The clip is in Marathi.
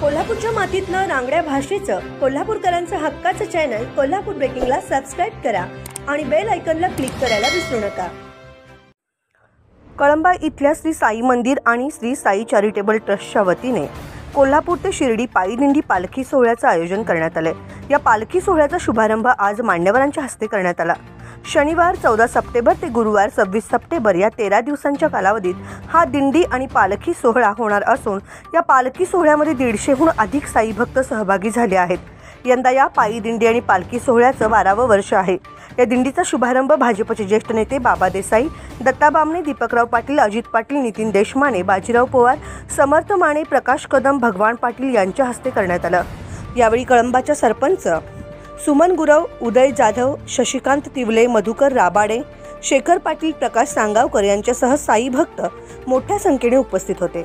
कोल्हापूरच्या मातीतलं रांगड्या भाषेचं कोल्हापूरकरांचं हक्काचं चॅनल कोल्हापूर ब्रेकिंगला सबस्क्राइब करा आणि बेल आयकॉनला क्लिक करायला विसरू नका। कळंबा इथल्या श्री साई मंदिर आणि श्री साई चॅरिटेबल ट्रस्टच्या वतीने कोल्हापूर ते शिर्डी पायी दिंडी पालखी सोहळ्याचं आयोजन करण्यात आले। या पालखी सोहळ्याचा शुभारंभ आज मान्यवरांच्या हस्ते करण्यात आला। शनिवार 14 सप्टेंबर ते गुरुवार 26 सप्टेंबर या 13 दिवसांच्या कालावधीत हा दिंडी आणि पालखी सोहळा होणार असून या पालखी सोहळ्यामध्ये 150हून अधिक साई भक्त सहभागी झाले आहेत। यंदा या पायी दिंडी आणि पालखी सोहळ्याचं 12वं वर्ष आहे। या दिंडीचा शुभारंभ भाजपचे ज्येष्ठ नेते बाबा देसाई, दत्ता बामणे, दीपकराव पाटील, अजित पाटील, नितीन देशमाने, बाजीराव पवार, समर्थ माने, प्रकाश कदम, भगवान पाटील यांच्या हस्ते करण्यात आलं। यावेळी कळंबाच्या सरपंच सुमन गुरव, उदय जाधव, शशिकांत तिवले, मधुकर राबाडे, शेखर पाटील, प्रकाश सांगावकर यांच्यासह साई भक्त मोठ्या संख्येने उपस्थित होते।